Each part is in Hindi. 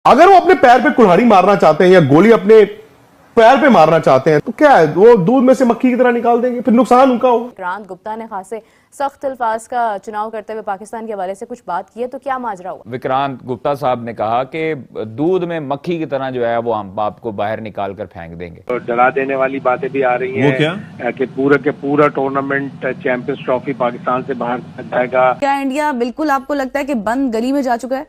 अगर वो अपने पैर पे कुल्हाड़ी मारना चाहते हैं या गोली अपने पैर पे मारना चाहते हैं तो क्या है, वो दूध में से मक्खी की तरह निकाल देंगे, फिर नुकसान उनका होगा। विक्रांत गुप्ता ने खासे सख्त अल्फाज का चुनाव करते हुए पाकिस्तान के हवाले से कुछ बात की है, तो क्या माजरा हुआ? विक्रांत गुप्ता साहब ने कहा कि दूध में मक्खी की तरह जो है वो हम बाप को बाहर निकाल कर फेंक देंगे। तो डरा देने वाली बातें भी आ रही हैं। वो क्या? कि पूरा टूर्नामेंट चैंपियंस ट्रॉफी पाकिस्तान से बाहर जाएगा। क्या इंडिया बिल्कुल आपको लगता है कि बंद गली में जा चुका है?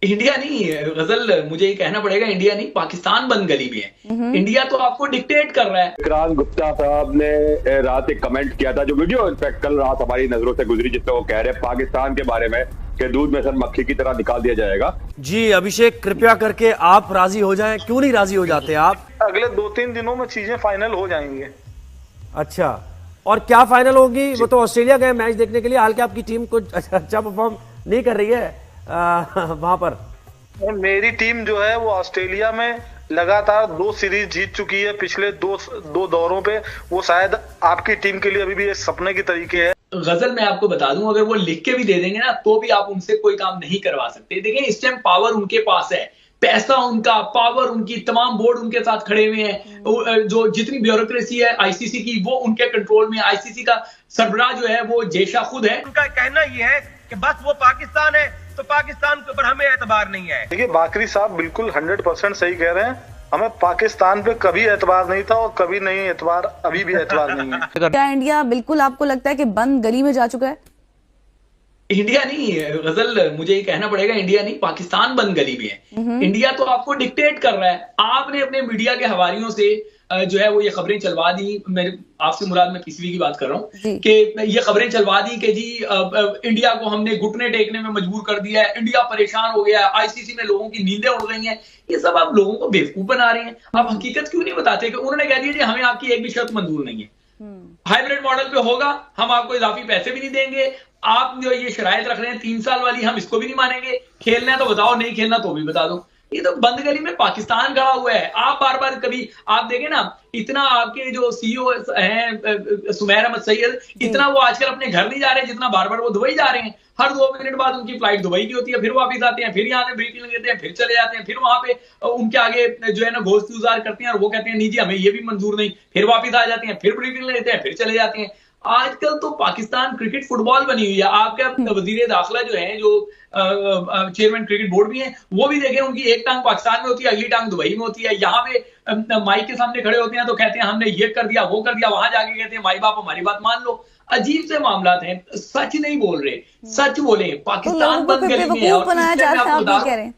इंडिया नहीं गजल, मुझे ये कहना पड़ेगा, इंडिया नहीं पाकिस्तान बंद गली में है। इंडिया तो आपको डिक्टेट कर रहा है। विक्रांत गुप्ता साहब ने रात एक कमेंट किया था, जो वीडियो इनफैक्ट कल रात हमारी नजरों से गुजरी, जिसमें वो कह रहे हैं पाकिस्तान के बारे में कि दूध में सर मक्खी की तरह निकाल दिया जाएगा। जी अभिषेक, कृपया करके आप राजी हो जाएं। क्यों नहीं राजी हो जाते आप? अगले 2-3 दिनों में चीजें फाइनल हो जाएंगे। अच्छा, और क्या फाइनल होगी? वो तो ऑस्ट्रेलिया गए मैच देखने के लिए, हालांकि आपकी टीम कुछ अच्छा परफॉर्म नहीं कर रही है वहां पर। मेरी टीम जो है वो ऑस्ट्रेलिया में लगातार 2 सीरीज जीत चुकी है पिछले दो दौरों पे। वो शायद आपकी टीम के लिए अभी भी एक सपने की तरीके है। गजल मैं आपको बता दूं, अगर वो लिख के भी दे देंगे ना तो भी आप उनसे कोई काम नहीं करवा सकते। देखिए इस टाइम पावर उनके पास है, पैसा उनका, पावर उनकी, तमाम बोर्ड उनके साथ खड़े हुए हैं। जो जितनी ब्यूरोक्रेसी है आईसीसी की वो उनके कंट्रोल में। आईसीसी का सरबराह जो है वो जेशा खुद है। उनका कहना ये है कि बस वो पाकिस्तान है तो पाकिस्तान के ऊपर हमें एतबार नहीं है। देखिए बाकरी साहब बिल्कुल 100% सही कह रहे हैं। हमें पाकिस्तान पे कभी एतबार नहीं था और कभी नहीं एतबार, अभी भी एतबार नहीं है। क्या इंडिया बिल्कुल आपको लगता है कि बंद गली में जा चुका है? इंडिया नहीं गजल, मुझे ये कहना पड़ेगा, इंडिया नहीं पाकिस्तान बंद गली में है। इंडिया तो आपको डिक्टेट कर रहा है। आपने अपने मीडिया के हवालियों से जो है वो ये खबरें चलवा दी। मेरे आपसे मुराद मैं पीसीबी की बात कर रहा हूँ कि ये खबरें चलवा दी कि जी इंडिया को हमने घुटने टेकने में मजबूर कर दिया है, इंडिया परेशान हो गया है, आईसीसी में लोगों की नींदें उड़ गई हैं। ये सब आप लोगों को बेवकूफ बना रहे हैं। आप हकीकत क्यों नहीं बताते कि उन्होंने कह दिया जी हमें आपकी एक भी शर्त मंजूर नहीं है, हाइब्रिड मॉडल पे होगा, हम आपको इजाफी पैसे भी नहीं देंगे। आप जो ये शरायत रख रहे हैं 3 साल वाली, हम इसको भी नहीं मानेंगे। खेलना है तो बताओ, नहीं खेलना तो भी बता दो। ये तो बंद गली में पाकिस्तान खड़ा हुआ है। आप बार बार कभी आप देखें ना, इतना आपके जो सीईओ हैं सुमैर अहमद सैयद, इतना वो आजकल अपने घर नहीं जा रहे जितना बार बार वो दुबई जा रहे हैं। हर 2 मिनट बाद उनकी फ्लाइट दुबई की होती है, फिर वापिस आते हैं, फिर यहाँ पे ब्रीफिंग देते हैं, फिर चले जाते हैं, फिर वहां पे उनके आगे जो है ना घोष गुजार करते हैं और वो कहते हैं नहीं जी हमें ये भी मंजूर नहीं, फिर वापिस आ जाते हैं, फिर ब्रीफिंग लेते हैं, फिर चले जाते हैं। आजकल तो पाकिस्तान क्रिकेट फुटबॉल बनी हुई है। आपका वजीर दाखिला जो है, जो चेयरमैन क्रिकेट बोर्ड भी हैं, वो भी देखें उनकी एक टांग पाकिस्तान में होती है, अगली टांग दुबई में होती है। यहाँ पे माइक के सामने खड़े होते हैं तो कहते हैं हमने ये कर दिया वो कर दिया, वहां जाके कहते हैं माई बाप हमारी बात मान लो। अजीब से मामला हैं, सच नहीं बोल रहे, सच बोले। पाकिस्तान बंद गली में है। बनाया जा रहा है, आप ये कह रहे हैं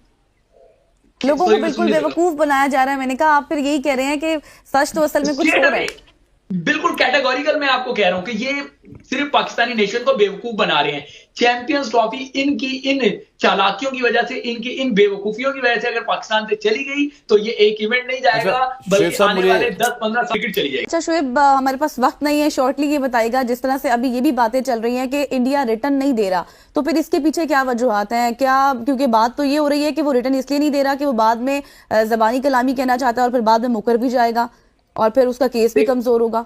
लोगों को बिल्कुल बेवकूफ बनाया जा रहा है। मैंने कहा आप फिर यही कह रहे हैं कि सच तो असल में कुछ हो रहा है। बिल्कुल कैटेगोरिकल मैं आपको कह रहा हूं कि ये सिर्फ पाकिस्तानी नेशन को बेवकूफ बना रहे हैं। चैंपियंस ट्रॉफी इनकी इन चालाकियों की वजह से, इनकी इन बेवकूफियों की वजह से अगर पाकिस्तान से चली गई तो ये एक इवेंट नहीं जाएगा, बल्कि आने वाले 10-15 क्रिकेट चली जाएगी। अच्छा शोएब, हमारे पास वक्त नहीं है, शॉर्टली ये बताएगा, जिस तरह से अभी ये भी बातें चल रही हैं कि इंडिया रिटर्न नहीं दे रहा, तो फिर इसके पीछे क्या वजूहात हैं? क्या क्योंकि बात तो ये हो रही है कि वो रिटर्न इसलिए नहीं दे रहा कि वो बाद में ज़बानी कलामी कहना चाहता है और फिर बाद में मुकर भी जाएगा और फिर उसका केस भी कमजोर होगा।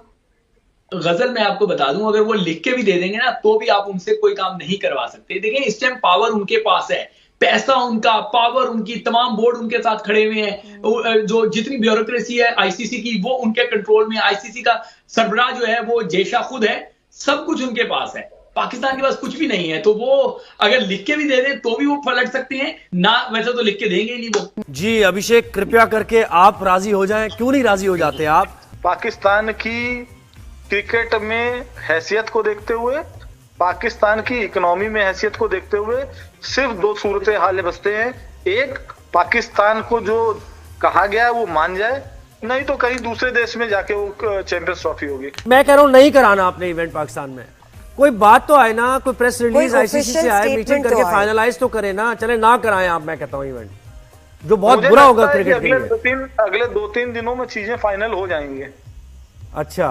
गजल मैं आपको बता दूं, अगर वो लिख के भी दे देंगे ना तो भी आप उनसे कोई काम नहीं करवा सकते। देखिए इस टाइम पावर उनके पास है, पैसा उनका, पावर उनकी, तमाम बोर्ड उनके साथ खड़े हुए हैं। जो जितनी ब्यूरोक्रेसी है आईसीसी की वो उनके कंट्रोल में। आईसीसी का सरबराह जो है वो जेशा खुद है। सब कुछ उनके पास है, पाकिस्तान के पास कुछ भी नहीं है। तो वो अगर लिख के भी दे दे तो भी वो पलट सकते हैं ना, वैसे तो लिख के देंगे ही नहीं वो। जी अभिषेक, कृपया करके आप राजी हो जाएं। क्यों नहीं राजी हो जाते आप? पाकिस्तान की क्रिकेट में हैसियत को देखते हुए, पाकिस्तान की इकोनॉमी में हैसियत को देखते हुए सिर्फ 2 सूरतें हाल बचते हैं। एक, पाकिस्तान को जो कहा गया है वो मान जाए, नहीं तो कहीं दूसरे देश में जाके वो चैंपियंस ट्रॉफी होगी। मैं कह रहा हूँ नहीं कराना आपने इवेंट पाकिस्तान में। कोई बात तो आए ना, कोई प्रेस रिलीज आईसीसी से आए, मीटिंग करके फाइनलाइज तो करे ना। चले ना कराएं आप, मैं कहता हूँ इवेंट, जो बहुत बुरा होगा क्रिकेट के लिए। अगले 2-3 दिनों में चीजें फाइनल हो जाएंगी। अच्छा,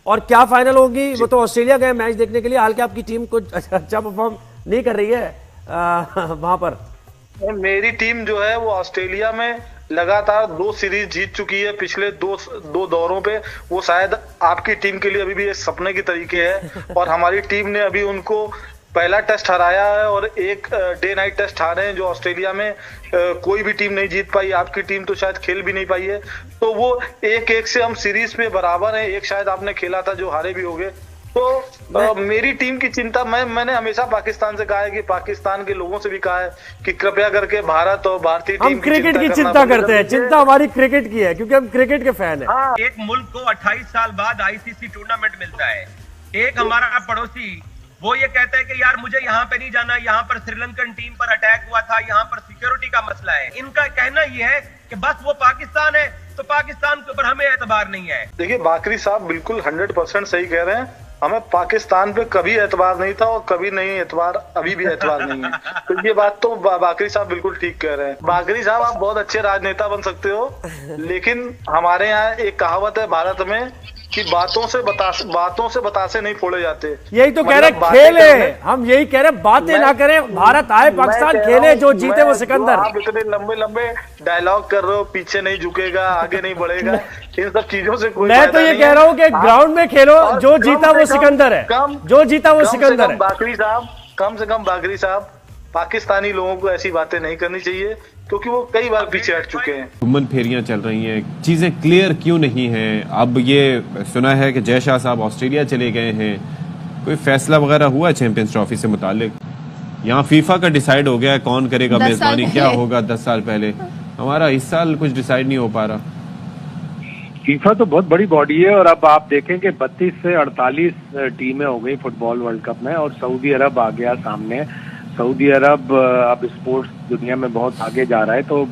और क्या फाइनल होगी? वो तो ऑस्ट्रेलिया गए मैच देखने के लिए, हालांकि आपकी टीम कुछ अच्छा परफॉर्म नहीं कर रही है वहां पर। मेरी टीम जो है वो ऑस्ट्रेलिया में लगातार 2 सीरीज जीत चुकी है पिछले दो दौरों पे। वो शायद आपकी टीम के लिए अभी भी एक सपने की तरीके है और हमारी टीम ने अभी उनको पहला टेस्ट हराया है और एक डे नाइट टेस्ट हारे हैं, जो ऑस्ट्रेलिया में कोई भी टीम नहीं जीत पाई। आपकी टीम तो शायद खेल भी नहीं पाई है। तो वो 1-1 से हम सीरीज पे बराबर हैं। एक शायद आपने खेला था जो हारे भी हो गए। तो मेरी टीम की चिंता मैंने हमेशा पाकिस्तान से कहा है कि पाकिस्तान के लोगों से भी कहा है कि कृपया करके भारत और भारतीय टीम हम क्रिकेट की चिंता करते हैं। चिंता हमारी क्रिकेट की है क्योंकि हम क्रिकेट के फैन हैं। हाँ। एक मुल्क को 28 साल बाद आईसीसी टूर्नामेंट मिलता है। एक हमारा पड़ोसी वो ये कहता है कि यार मुझे यहाँ पे नहीं जाना, यहाँ पर श्रीलंकन टीम पर अटैक हुआ था, यहाँ पर सिक्योरिटी का मसला है। इनका कहना ये है कि बस वो पाकिस्तान है तो पाकिस्तान के ऊपर हमें एतबार नहीं है। देखिए बाकरी साहब बिल्कुल 100% सही कह रहे हैं। हमें पाकिस्तान पे कभी एतबार नहीं था और कभी नहीं एतबार, अभी भी एतबार नहीं है। तो ये बात तो बाकरी साहब बिल्कुल ठीक कह रहे हैं। बाकरी साहब आप बहुत अच्छे राजनेता बन सकते हो, लेकिन हमारे यहाँ एक कहावत है भारत में कि बातों से बतासे नहीं फोड़े जाते। यही तो कह रहे खेले, हम यही कह रहे बातें ना करें, भारत आए पाकिस्तान खेले, जो जीते वो सिकंदर। आप इतने लंबे लंबे डायलॉग कर रहे हो, पीछे नहीं झुकेगा, आगे नहीं बढ़ेगा, इन सब चीजों से कोई मैं तो ये कह रहा हूँ कि ग्राउंड में खेलो, जो जीता वो सिकंदर है, जो जीता वो सिकंदर है। बाकरी साहब, कम से कम बाकरी साहब, पाकिस्तानी लोगों को ऐसी बातें नहीं करनी चाहिए क्योंकि वो कई बार पीछे हट चुके हैं। घुमन फेरियां चल रही हैं, चीजें क्लियर क्यों नहीं हैं? अब ये सुना है कि जय शाह साहब ऑस्ट्रेलिया चले गए हैं, कोई फैसला वगैरह हुआ चैंपियंस ट्रॉफी से मुतालिक? यहाँ फीफा का डिसाइड हो गया है कौन करेगा मेजबानी, क्या होगा 10 साल पहले। हमारा इस साल कुछ डिसाइड नहीं हो पा रहा। फीफा तो बहुत बड़ी बॉडी है और अब आप देखें कि 32 से 48 टीमें हो गई फुटबॉल वर्ल्ड कप में और सऊदी अरब आ गया सामने। सऊदी अरब अब स्पोर्ट्स दुनिया में बहुत आगे जा रहा है, तो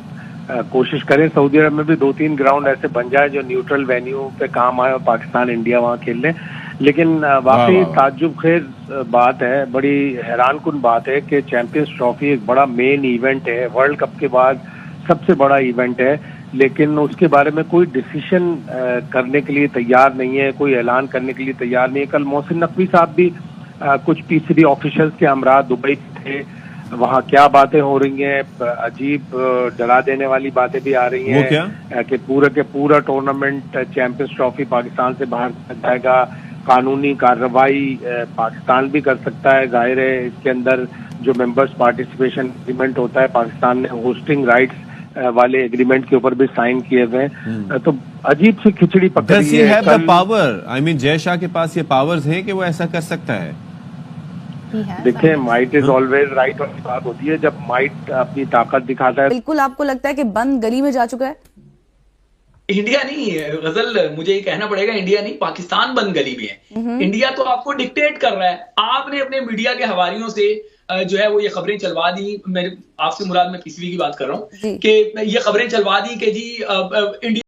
कोशिश करें सऊदी अरब में भी 2-3 ग्राउंड ऐसे बन जाए जो न्यूट्रल वेन्यू पे काम आए और पाकिस्तान इंडिया वहाँ खेल लें। लेकिन वाकई ताज्जुब खेज बात है, बड़ी हैरानकुन बात है कि चैंपियंस ट्रॉफी एक बड़ा मेन इवेंट है, वर्ल्ड कप के बाद सबसे बड़ा इवेंट है, लेकिन उसके बारे में कोई डिसीजन करने के लिए तैयार नहीं है, कोई ऐलान करने के लिए तैयार नहीं है। कल मोहसिन नकवी साहब भी कुछ पीसीबी ऑफिशियल्स के हमरा दुबई थे, वहाँ क्या बातें हो रही हैं, अजीब डरा देने वाली बातें भी आ रही हैं कि पूरा टूर्नामेंट चैंपियंस ट्रॉफी पाकिस्तान से बाहर जाएगा, कानूनी कार्रवाई पाकिस्तान भी कर सकता है। जाहिर है इसके अंदर जो मेंबर्स पार्टिसिपेशन एग्रीमेंट होता है, पाकिस्तान ने होस्टिंग राइट्स वाले एग्रीमेंट के ऊपर भी साइन किए हुए हैं, तो अजीब सी खिचड़ी पकड़ी है। Power, I mean Jay Shah के पास ये पावर्स हैं कि वो ऐसा कर सकता है। देखिए माइट इज ऑलवेज राइट वाली बात होती है, जब माइट अपनी ताकत दिखाता है। बिल्कुल आपको लगता है कि बंद गली में जा चुका है? इंडिया नहीं गजल, मुझे ये कहना पड़ेगा, इंडिया नहीं पाकिस्तान बंद गली में है। इंडिया तो आपको डिक्टेट कर रहा है। आपने अपने मीडिया के हवालियों से जो है वो ये खबरें चलवा दी, मेरे आपसे मुराद मैं पीसीबी की बात कर रहा हूँ, कि ये खबरें चलवा दी कि जी इंडिया